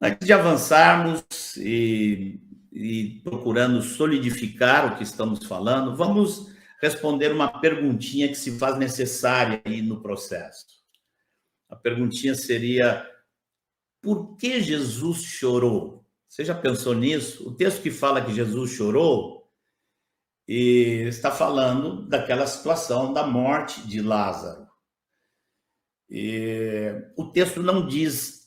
Antes de avançarmos e procurando solidificar o que estamos falando, vamos responder uma perguntinha que se faz necessária aí no processo. A perguntinha seria: por que Jesus chorou? Você já pensou nisso? O texto que fala que Jesus chorou está falando daquela situação da morte de Lázaro. O texto não diz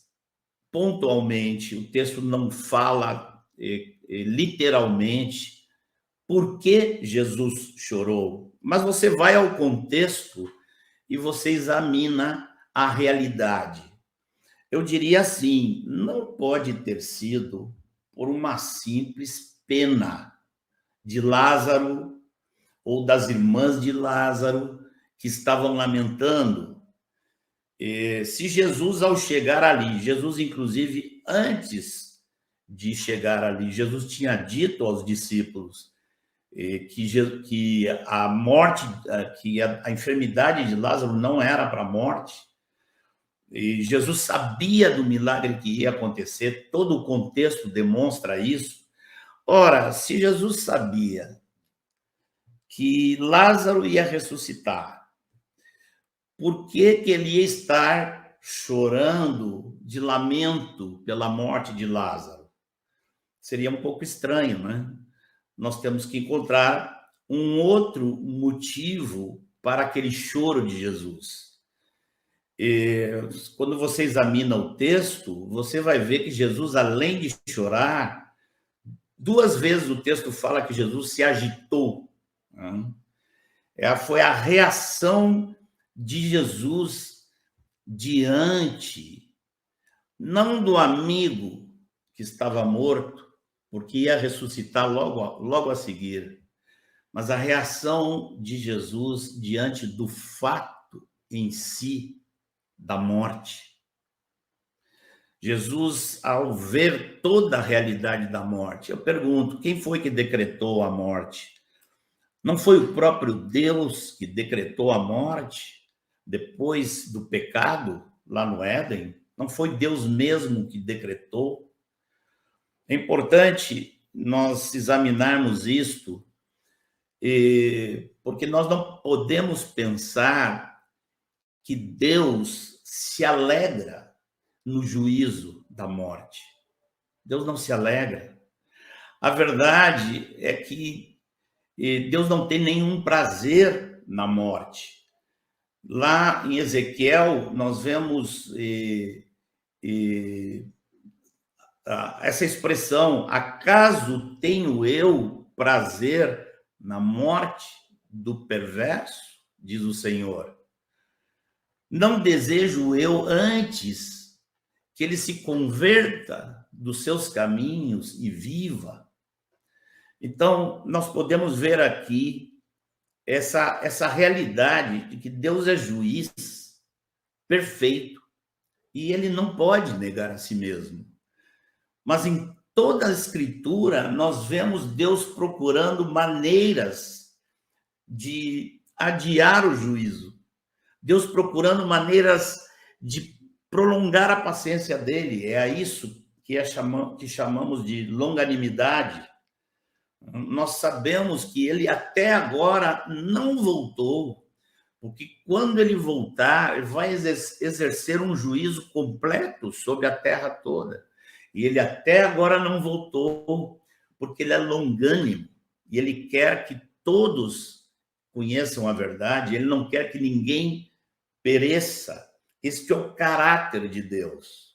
pontualmente, o texto não fala literalmente por que Jesus chorou, mas você vai ao contexto e você examina a realidade. Eu diria assim, não pode ter sido por uma simples pena de Lázaro ou das irmãs de Lázaro que estavam lamentando. Se Jesus, ao chegar ali, Jesus, inclusive, antes de chegar ali, Jesus tinha dito aos discípulos que a morte, que a enfermidade de Lázaro não era para a morte, e Jesus sabia do milagre que ia acontecer, todo o contexto demonstra isso. Ora, se Jesus sabia que Lázaro ia ressuscitar, por que ele ia estar chorando de lamento pela morte de Lázaro? Seria um pouco estranho, né? Nós temos que encontrar um outro motivo para aquele choro de Jesus. Quando você examina o texto, você vai ver que Jesus, além de chorar, 2 vezes o texto fala que Jesus se agitou. Foi a reação de Jesus diante, não do amigo que estava morto, porque ia ressuscitar logo a seguir, mas a reação de Jesus diante do fato em si da morte. Jesus, ao ver toda a realidade da morte, eu pergunto, quem foi que decretou a morte? Não foi o próprio Deus que decretou a morte depois do pecado lá no Éden? Não foi Deus mesmo que decretou? É importante nós examinarmos isto, porque nós não podemos pensar que Deus se alegra no juízo da morte. Deus não se alegra. A verdade é que Deus não tem nenhum prazer na morte. Lá em Ezequiel, nós vemos essa expressão: acaso tenho eu prazer na morte do perverso? Diz o Senhor. Não desejo eu antes que ele se converta dos seus caminhos e viva? Então, nós podemos ver aqui essa realidade de que Deus é juiz perfeito e ele não pode negar a si mesmo. Mas em toda a Escritura, nós vemos Deus procurando maneiras de adiar o juízo. Deus procurando maneiras de prolongar a paciência dele. É a isso que chamamos de longanimidade. Nós sabemos que ele até agora não voltou, porque quando ele voltar, ele vai exercer um juízo completo sobre a terra toda. E ele até agora não voltou, porque ele é longânimo, e ele quer que todos conheçam a verdade, ele não quer que ninguém pereça. Este é o caráter de Deus.